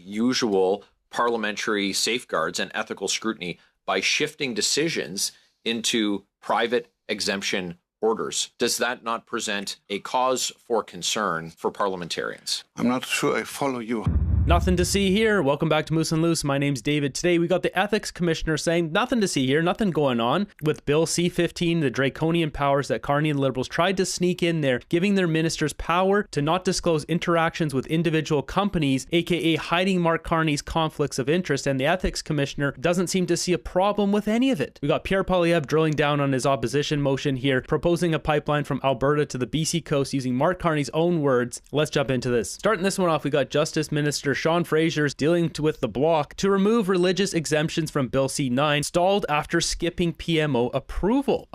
usual parliamentary safeguards and ethical scrutiny by shifting decisions into private exemption orders. Does that not present a cause for concern for parliamentarians? I'm not sure I follow you. Nothing to see here. Welcome back to Moose and Loose. My name's David. Today we got the ethics commissioner saying nothing to see here, nothing going on with Bill C-15, the draconian powers that Carney and Liberals tried to sneak in there, giving their ministers power to not disclose interactions with individual companies, aka hiding Mark Carney's conflicts of interest, and the ethics commissioner doesn't seem to see a problem with any of it. We got Pierre Poilievre drilling down on his opposition motion here, proposing a pipeline from Alberta to the BC coast using Mark Carney's own words. Let's jump into this. Starting this one off, we got Justice Minister Sean Fraser's dealing with the bloc to remove religious exemptions from Bill C-9, stalled after skipping PMO approval.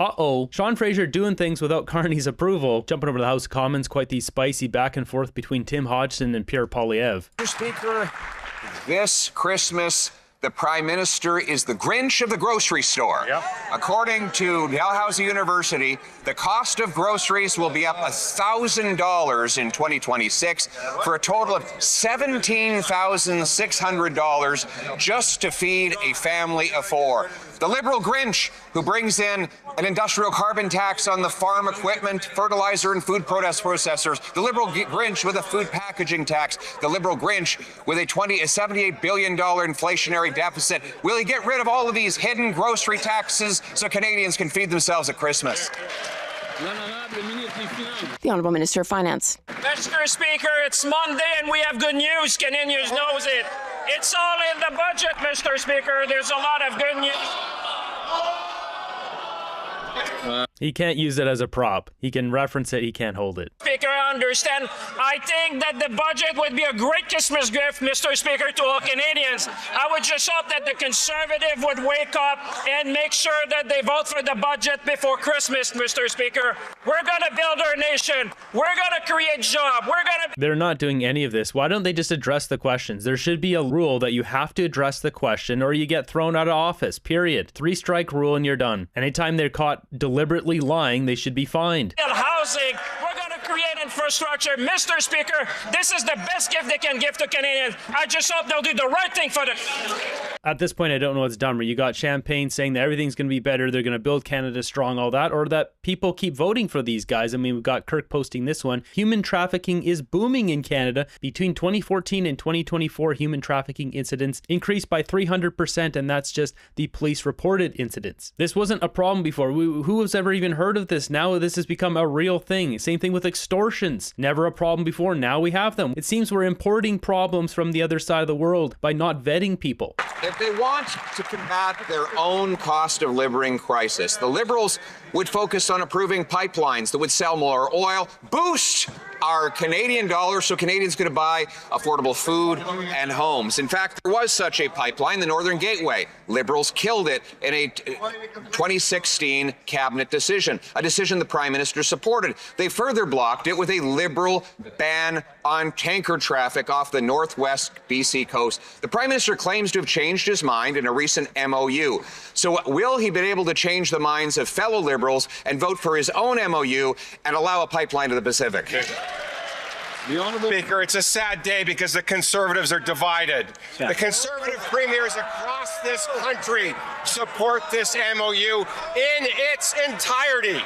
Sean Fraser doing things without Carney's approval. Jumping over to the House of Commons, quite the spicy back and forth between Tim Hodgson and Pierre Poilievre. Mr. Speaker, this Christmas, the Prime Minister is the Grinch of the grocery store. Yep. According to Dalhousie University, the cost of groceries will be up $1,000 in 2026 for a total of $17,600 just to feed a family of four. The Liberal Grinch, who brings in an industrial carbon tax on the farm equipment, fertilizer, and food processors. The Liberal Grinch with a food packaging tax. The Liberal Grinch with a $78 billion inflationary deficit. Will he get rid of all of these hidden grocery taxes so Canadians can feed themselves at Christmas? The Honourable Minister of Finance. Mr. Speaker, it's Monday and we have good news. Canadians knows it. It's all in the budget, Mr. Speaker. There's a lot of good news. He can't use it as a prop. He can reference it, he can't hold it. Speaker, I understand. I think that the budget would be a great Christmas gift, Mr. Speaker, to all Canadians. I would just hope that the Conservative would wake up and make sure that they vote for the budget before Christmas, Mr. Speaker. We're going to build our nation. We're going to create jobs. They're not doing any of this. Why don't they just address the questions? There should be a rule that you have to address the question or you get thrown out of office, period. 3-strike rule and you're done. Anytime they're caught deliberately lying, they should be fined. Housing, we're going to create infrastructure. Mr. Speaker, this is the best gift they can give to Canadians. I just hope they'll do the right thing for the... At this point, I don't know what's dumber. You got Champagne saying that everything's going to be better, they're going to build Canada strong, all that, or that people keep voting for these guys. I mean, we've got Kirk posting this one. Human trafficking is booming in Canada. Between 2014 and 2024, human trafficking incidents increased by 300%, and that's just the police reported incidents. This wasn't a problem before. Who has ever even heard of this? Now this has become a real thing. Same thing with extortions. Never a problem before. Now we have them. It seems we're importing problems from the other side of the world by not vetting people. If they want to combat their own cost of living crisis, the Liberals would focus on approving pipelines that would sell more oil, boost our Canadian dollar so Canadians could buy affordable food and homes. In fact, there was such a pipeline, the Northern Gateway. Liberals killed it in a 2016 cabinet decision, a decision the Prime Minister supported. They further blocked it with a Liberal ban on tanker traffic off the northwest BC coast. The Prime Minister claims to have changed his mind in a recent MOU. So will he be able to change the minds of fellow Liberals and vote for his own MOU and allow a pipeline to the Pacific? The Honourable Speaker, it's a sad day because the Conservatives are divided. Yeah. The Conservative premiers across this country support this MOU in its entirety.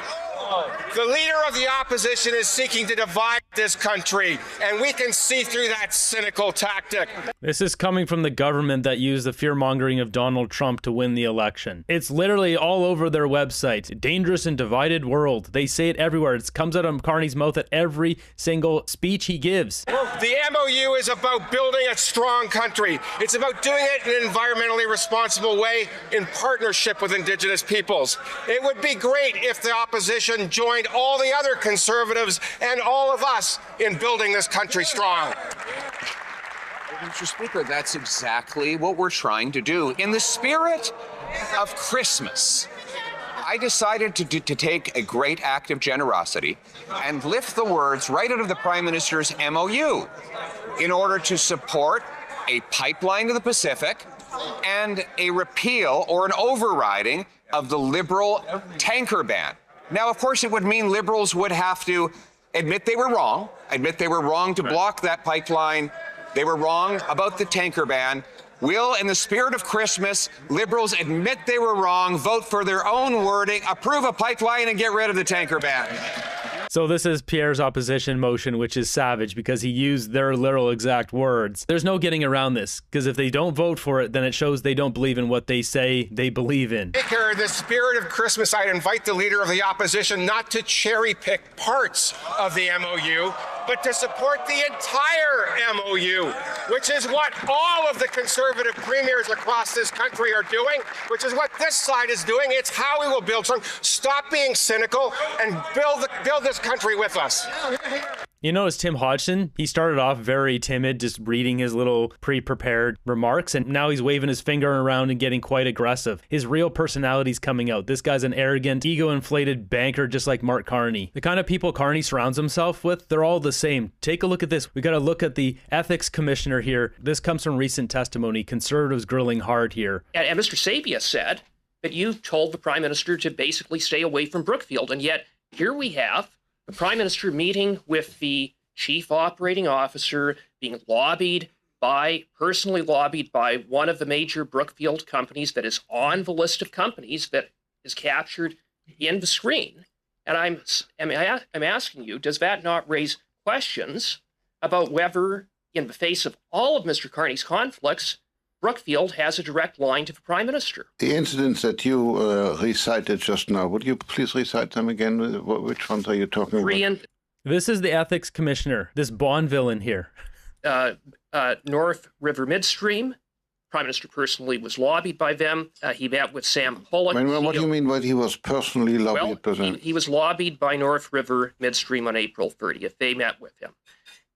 The leader of the opposition is seeking to divide this country, and we can see through that cynical tactic. This is coming from the government that used the fear-mongering of Donald Trump to win the election. It's literally all over their website. Dangerous and divided world. They say it everywhere. It comes out of Carney's mouth at every single speech he gives. The MOU is about building a strong country. It's about doing it in an environmentally responsible way in partnership with Indigenous peoples. It would be great if the opposition joined all the other Conservatives and all of us in building this country strong. Mr. Speaker, that's exactly what we're trying to do. In the spirit of Christmas, I decided to take a great act of generosity and lift the words right out of the Prime Minister's MOU in order to support a pipeline to the Pacific and a repeal or an overriding of the Liberal tanker ban. Now, of course, it would mean Liberals would have to admit they were wrong to block that pipeline They were wrong about the tanker ban. Will, in the spirit of Christmas, Liberals admit they were wrong, vote for their own wording, approve a pipeline, and get rid of the tanker ban? So this is Pierre's opposition motion, which is savage because he used their literal exact words. There's no getting around this, because if they don't vote for it, then it shows they don't believe in what they say they believe in. Speaker, in the spirit of Christmas, I'd invite the leader of the opposition not to cherry pick parts of the MOU, but to support the entire MOU, which is what all of the conservative premiers across this country are doing, which is what this side is doing. It's how we will build something. Stop being cynical and build this country with us. You notice Tim Hodgson, he started off very timid, just reading his little pre-prepared remarks, and now he's waving his finger around and getting quite aggressive. His real personality's coming out. This guy's an arrogant, ego-inflated banker just like Mark Carney. The kind of people Carney surrounds himself with, they're all the same. Take a look at this. We got to look at the ethics commissioner here. This comes from recent testimony. Conservatives grilling hard here. And Mr. Sabia said that you told the Prime Minister to basically stay away from Brookfield, and yet here we have the Prime Minister meeting with the Chief Operating Officer, being personally lobbied by one of the major Brookfield companies that is on the list of companies that is captured in the screen. And I'm asking you, does that not raise questions about whether, in the face of all of Mr. Carney's conflicts, Brookfield has a direct line to the Prime Minister? The incidents that you recited just now, would you please recite them again? Which ones are you talking about? This is the ethics commissioner, this Bond villain here. North River Midstream. Prime Minister personally was lobbied by them. He met with Sam Pollock. What do you mean by he was personally lobbied? Well, he was lobbied by North River Midstream on April 30th. They met with him.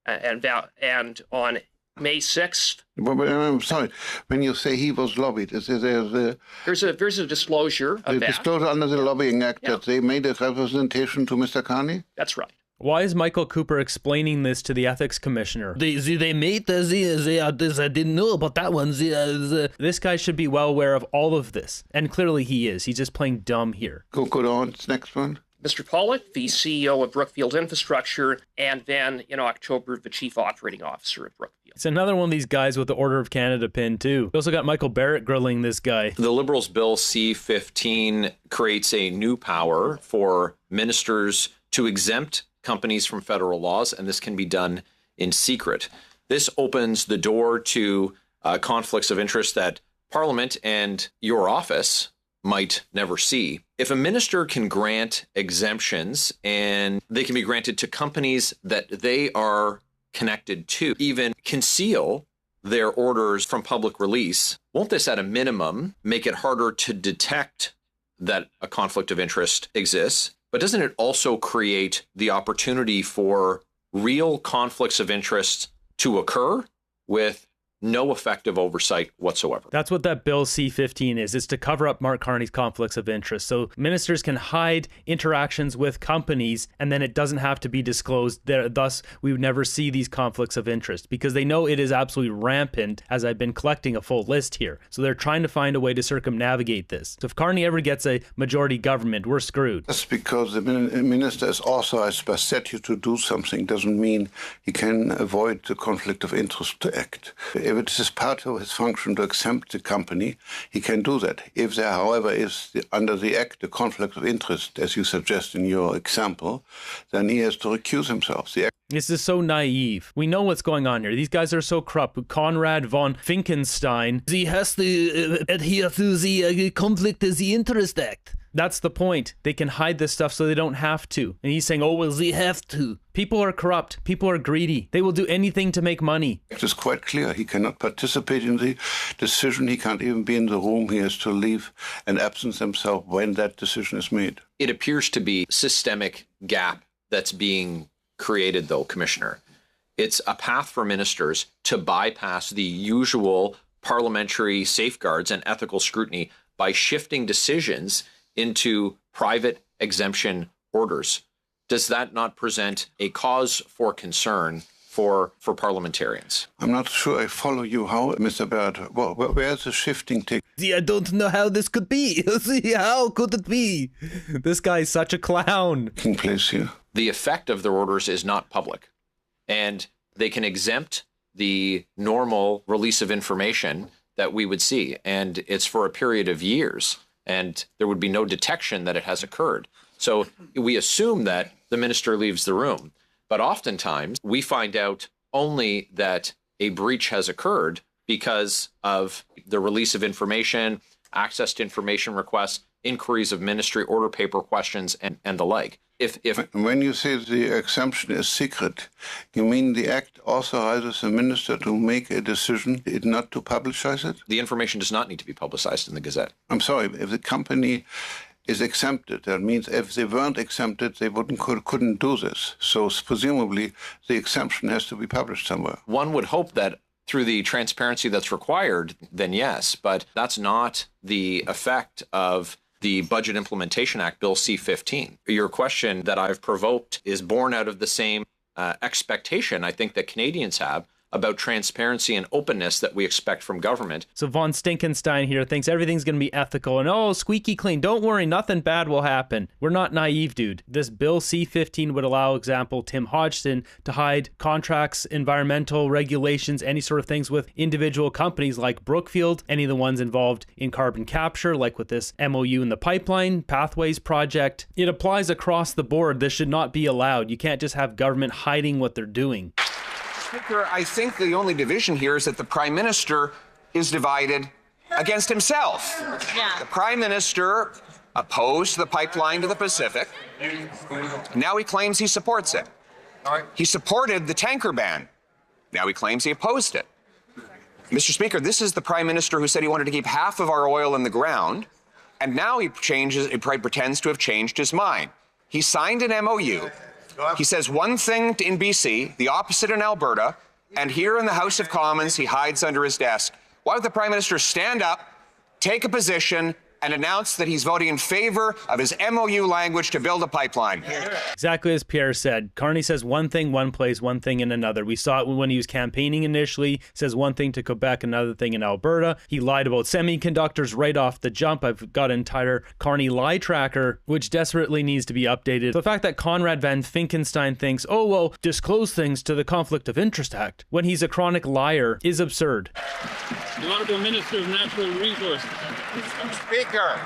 And on May 6th. But I'm sorry, when you say he was lobbied, there's a disclosure of that. Disclosure under the Lobbying Act that they made a representation to Mr. Carney? That's right. Why is Michael Cooper explaining this to the ethics commissioner? They made this, I didn't know about that one. This guy should be well aware of all of this. And clearly he is. He's just playing dumb here. Go on, next one. Mr. Pollock, the CEO of Brookfield Infrastructure, and then in October, the Chief Operating Officer of Brookfield. It's another one of these guys with the Order of Canada pin, too. We also got Michael Barrett grilling this guy. The Liberals' Bill C-15 creates a new power for ministers to exempt companies from federal laws, and this can be done in secret. This opens the door to conflicts of interest that Parliament and your office might never see. If a minister can grant exemptions, and they can be granted to companies that they are connected to, even conceal their orders from public release, won't this at a minimum make it harder to detect that a conflict of interest exists? But doesn't it also create the opportunity for real conflicts of interest to occur with no effective oversight whatsoever? That's what that Bill C-15 is. It's to cover up Mark Carney's conflicts of interest. So ministers can hide interactions with companies, and then it doesn't have to be disclosed. Thus, we would never see these conflicts of interest because they know it is absolutely rampant, as I've been collecting a full list here. So they're trying to find a way to circumnavigate this. So if Carney ever gets a majority government, we're screwed. That's because the minister is authorized by statute to do something. Doesn't mean he can avoid the conflict of interest to act. If it is part of his function to exempt the company, he can do that. If there, however, is under the Act a conflict of interest, as you suggest in your example, then he has to recuse himself. This is so naive. We know what's going on here. These guys are so corrupt. Conrad von Finkenstein, he has to adhere to the Conflict of the Interest Act. That's the point. They can hide this stuff so they don't have to. And he's saying, oh, well, they have to. People are corrupt. People are greedy. They will do anything to make money. It is quite clear. He cannot participate in the decision. He can't even be in the room. He has to leave and absence himself when that decision is made. It appears to be a systemic gap that's being created, though, Commissioner. It's a path for ministers to bypass the usual parliamentary safeguards and ethical scrutiny by shifting decisions into private exemption orders. Does that not present a cause for concern for parliamentarians? I'm not sure I follow you. How, Mr. Barrett? Well, where's the shifting take? I don't know how this could be. How could it be? This guy's such a clown. Taking place here. The effect of their orders is not public, and they can exempt the normal release of information that we would see. And it's for a period of years, and there would be no detection that it has occurred. So we assume that the minister leaves the room. But oftentimes we find out only that a breach has occurred because of the release of information, access to information requests, inquiries of ministry, order paper questions, and the like. If When you say the exemption is secret, you mean the act authorizes the minister to make a decision not to publicize it? the information does not need to be publicized in the Gazette. I'm sorry, if the company is exempted, that means if they weren't exempted, they couldn't do this. So presumably the exemption has to be published somewhere. One would hope that through the transparency that's required, then yes, but that's not the effect of the Budget Implementation Act, Bill C-15. Your question that I've provoked is born out of the same expectation I think that Canadians have about transparency and openness that we expect from government. So Von Stinkenstein here thinks everything's going to be ethical and, oh, squeaky clean. Don't worry, nothing bad will happen. We're not naive, dude. This Bill C-15 would allow, example, Tim Hodgson to hide contracts, environmental regulations, any sort of things with individual companies like Brookfield, any of the ones involved in carbon capture, like with this MOU in the pipeline, Pathways project. It applies across the board. This should not be allowed. You can't just have government hiding what they're doing. Speaker, I think the only division here is that the Prime Minister is divided against himself. Yeah. The Prime Minister opposed the pipeline to the Pacific. Now he claims he supports it. He supported the tanker ban. Now he claims he opposed it. Mr. Speaker, this is the Prime Minister who said he wanted to keep half of our oil in the ground, and now he pretends to have changed his mind. He signed an MOU. He says one thing in BC, the opposite in Alberta, and here in the House of Commons, he hides under his desk. Why would the Prime Minister stand up, take a position, and announce that he's voting in favor of his MOU language to build a pipeline? Exactly as Pierre said. Carney says one thing one place, one thing in another. We saw it when he was campaigning initially. Says one thing to Quebec, another thing in Alberta. He lied about semiconductors right off the jump. I've got an entire Carney lie tracker, which desperately needs to be updated. The fact that Conrad Van Finkenstein thinks, oh, well, disclose things to the Conflict of Interest Act when he's a chronic liar is absurd. The Honourable Minister of Natural Resources. Speaker,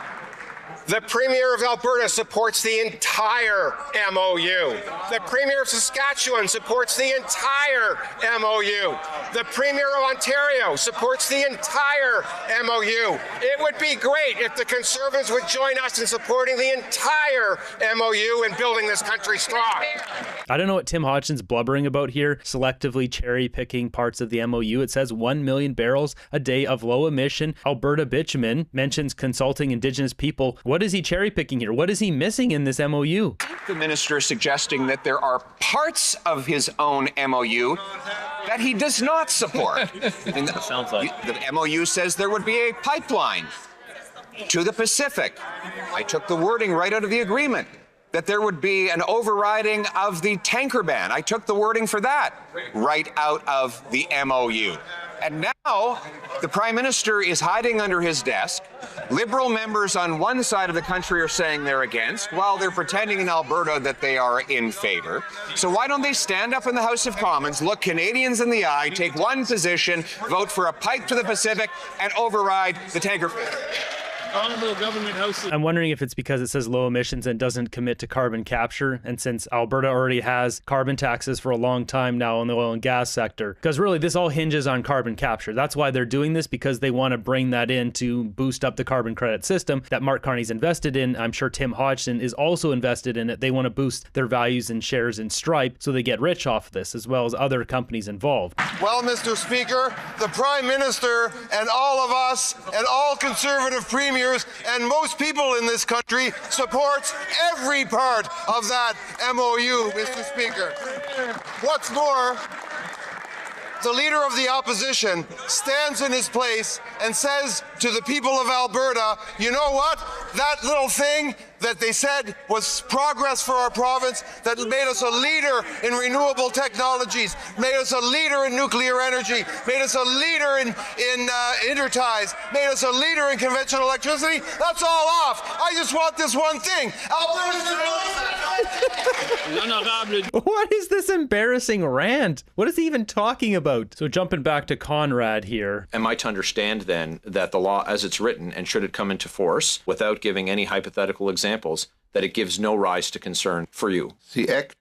the Premier of Alberta supports the entire MOU. The Premier of Saskatchewan supports the entire MOU. The Premier of Ontario supports the entire MOU. It would be great if the Conservatives would join us in supporting the entire MOU and building this country strong. I don't know what Tim Hodgson's blubbering about here, selectively cherry-picking parts of the MOU. It says 1 million barrels a day of low-emission Alberta bitumen, mentions consulting Indigenous people. What is he cherry-picking here? What is he missing in this MOU? The minister suggesting that there are parts of his own MOU that he does not support. Sounds like the MOU says there would be a pipeline to the Pacific. I took the wording right out of the agreement, that there would be an overriding of the tanker ban. I took the wording for that right out of the MOU. And now the Prime Minister is hiding under his desk. Liberal members on one side of the country are saying they're against, while they're pretending in Alberta that they are in favor. So why don't they stand up in the House of Commons, look Canadians in the eye, take one position, vote for a pipe to the Pacific, and override the tanker ban? Honourable Government House. I'm wondering if it's because it says low emissions and doesn't commit to carbon capture. And since Alberta already has carbon taxes for a long time now in the oil and gas sector, because really this all hinges on carbon capture. That's why they're doing this, because they want to bring that in to boost up the carbon credit system that Mark Carney's invested in. I'm sure Tim Hodgson is also invested in it. They want to boost their values and shares in Stripe so they get rich off of this, as well as other companies involved. Well, Mr. Speaker, the Prime Minister and all of us and all Conservative premiers and most people in this country supports every part of that MOU, Mr. Speaker. What's more, the Leader of the Opposition stands in his place and says to the people of Alberta, you know what? That little thing that they said was progress for our province, that made us a leader in renewable technologies, made us a leader in nuclear energy, made us a leader in interties, made us a leader in conventional electricity, that's all off. I just want this one thing. Alberta's What is this embarrassing rant? What is he even talking about? So jumping back to Conrad here. Am I to understand then that the law as it's written, and should it come into force, without giving any hypothetical examples, that it gives no rise to concern for you? The Act,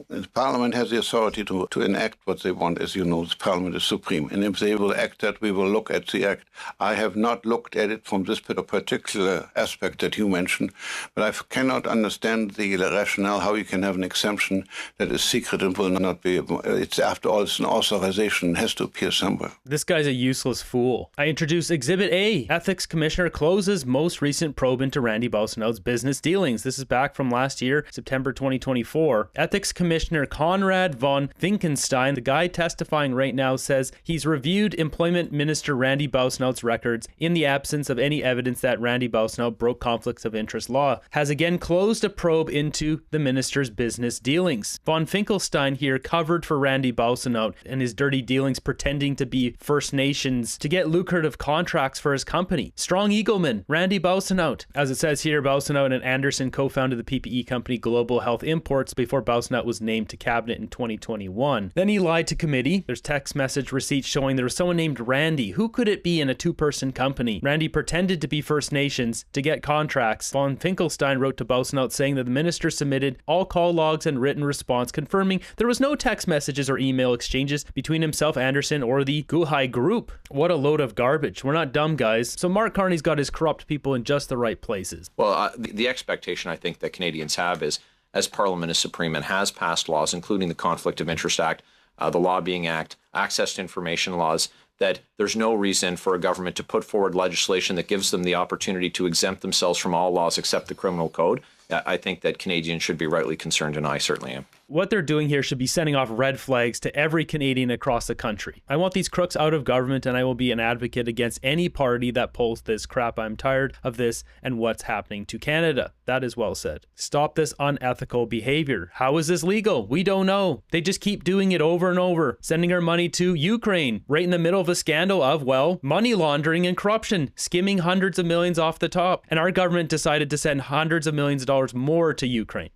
the Parliament has the authority to enact what they want. As you know, the Parliament is supreme. And if they will act that, we will look at the Act. I have not looked at it from this particular aspect that you mentioned, but I cannot understand the rationale how you can have an exemption that is secret and will not be. It's, after all, it's an authorization. It has to appear somewhere. This guy's a useless fool. I introduce Exhibit A. Ethics Commissioner closes most recent probe into Randy Boissonnaud's business dealings. This is back from last year, September 2024. Ethics Commissioner Conrad von Finkenstein, the guy testifying right now, says he's reviewed Employment Minister Randy Boissonnaud's records in the absence of any evidence that Randy Boissonnaud broke conflicts of interest law, has again closed a probe into the minister's business dealings. Von Finkelstein here covered for Randy Boissonnaud and his dirty dealings, pretending to be First Nations to get lucrative contracts for his company. Strong egoman, Randy Boissonnaud. As it says here, Boissonnaud and Anderson co-founded the PPE company Global Health Imports before Boissonnaud was named to cabinet in 2021. Then he lied to committee. There's text message receipts showing there was someone named Randy. Who could it be in a two-person company? Randy pretended to be First Nations to get contracts. Von Finkelstein wrote to Boissonnaud saying that the minister submitted all call logs and written response confirming there was no text messages or email exchanges between himself, Anderson, or the Guhai group. What a load of garbage. We're not dumb, guys. So Mark Carney's got his corrupt people in just the right places. Well, the expectation I think that Canadians have is, as Parliament is supreme and has passed laws, including the Conflict of Interest Act, the Lobbying Act, access to information laws, that there's no reason for a government to put forward legislation that gives them the opportunity to exempt themselves from all laws except the criminal code. I think that Canadians should be rightly concerned, and I certainly am. What they're doing here should be sending off red flags to every Canadian across the country. I want these crooks out of government, and I will be an advocate against any party that pulls this crap. I'm tired of this and what's happening to Canada. That is well said. Stop this unethical behavior. How is this legal? We don't know. They just keep doing it over and over, sending our money to Ukraine, right in the middle of a scandal of, well, money laundering and corruption, skimming hundreds of millions off the top. And our government decided to send hundreds of millions of dollars more to Ukraine.